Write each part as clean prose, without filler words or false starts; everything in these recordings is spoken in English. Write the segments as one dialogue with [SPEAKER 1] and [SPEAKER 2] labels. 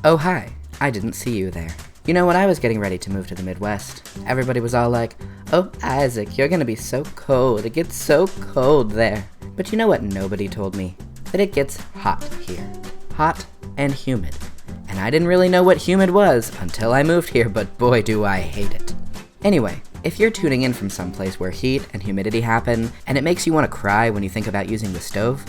[SPEAKER 1] Oh hi, I didn't see you there. You know, when I was getting ready to move to the Midwest, everybody was all like, "Oh Isaac, you're gonna be so cold, it gets so cold there." But you know what nobody told me? That it gets hot here. Hot and humid. And I didn't really know what humid was until I moved here, but boy do I hate it. Anyway, if you're tuning in from someplace where heat and humidity happen, and it makes you want to cry when you think about using the stove,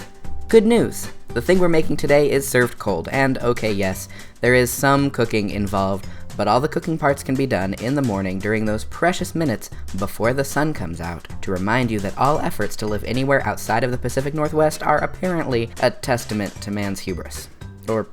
[SPEAKER 1] good news! The thing we're making today is served cold, and okay, yes, there is some cooking involved, but all the cooking parts can be done in the morning during those precious minutes before the sun comes out to remind you that all efforts to live anywhere outside of the Pacific Northwest are apparently a testament to man's hubris. Or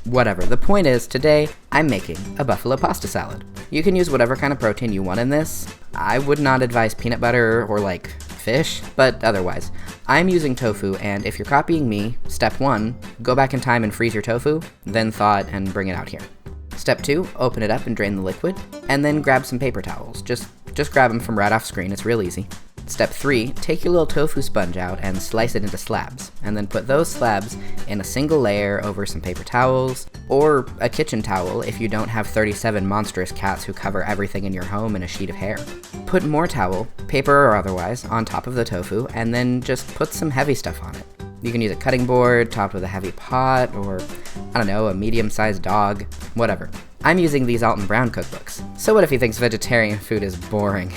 [SPEAKER 1] whatever. The point is, today, I'm making a buffalo pasta salad. You can use whatever kind of protein you want in this. I would not advise peanut butter or like fish, but otherwise. I'm using tofu, and if you're copying me, step 1, go back in time and freeze your tofu, then thaw it and bring it out here. Step 2, open it up and drain the liquid, and then grab some paper towels. Just grab them from right off screen, it's real easy. Step 3, take your little tofu sponge out and slice it into slabs, and then put those slabs in a single layer over some paper towels, or a kitchen towel if you don't have 37 monstrous cats who cover everything in your home in a sheet of hair. Put more towel, paper or otherwise, on top of the tofu, and then just put some heavy stuff on it. You can use a cutting board topped with a heavy pot, or, I don't know, a medium-sized dog, whatever. I'm using these Alton Brown cookbooks. So what if he thinks vegetarian food is boring?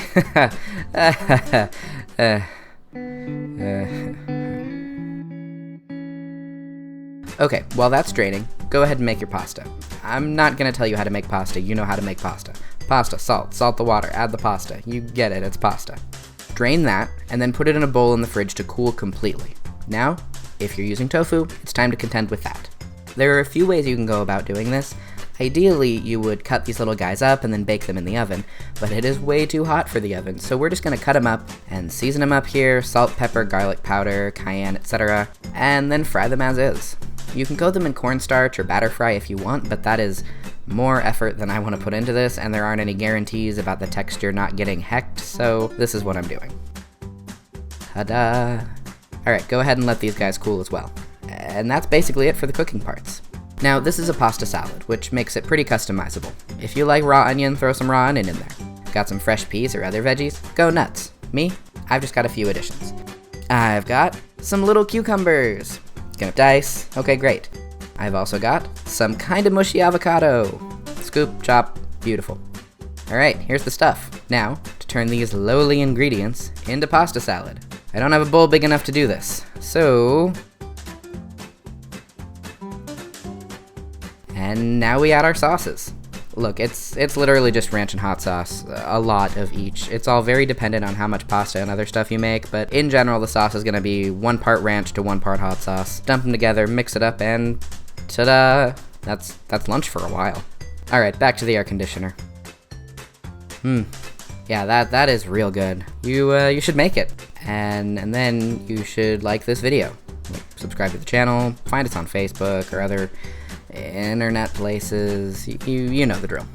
[SPEAKER 1] Okay, while that's draining, go ahead and make your pasta. I'm not gonna tell you how to make pasta, you know how to make pasta. Pasta, salt the water, add the pasta. You get it, it's pasta. Drain that, and then put it in a bowl in the fridge to cool completely. Now, if you're using tofu, it's time to contend with that. There are a few ways you can go about doing this. Ideally, you would cut these little guys up and then bake them in the oven, but it is way too hot for the oven, so we're just gonna cut them up and season them up here, salt, pepper, garlic powder, cayenne, etc., and then fry them as is. You can coat them in cornstarch or batter fry if you want, but that is more effort than I want to put into this, and there aren't any guarantees about the texture not getting hecked, so this is what I'm doing. Ta-da! Alright, go ahead and let these guys cool as well. And that's basically it for the cooking parts. Now, this is a pasta salad, which makes it pretty customizable. If you like raw onion, throw some raw onion in there. Got some fresh peas or other veggies? Go nuts. Me? I've just got a few additions. I've got some little cucumbers. Gonna dice. Okay, great. I've also got some kinda mushy avocado. Scoop, chop, beautiful. Alright, here's the stuff. Now, to turn these lowly ingredients into pasta salad. I don't have a bowl big enough to do this, so... And now we add our sauces. Look, it's literally just ranch and hot sauce, a lot of each. It's all very dependent on how much pasta and other stuff you make, but in general the sauce is gonna be 1 part ranch to 1 part hot sauce. Dump them together, mix it up, and ta-da! That's lunch for a while. Alright, back to the air conditioner. Yeah, that is real good. You should make it. And then you should like this video. Subscribe to the channel, find us on Facebook or other internet places. You know the drill.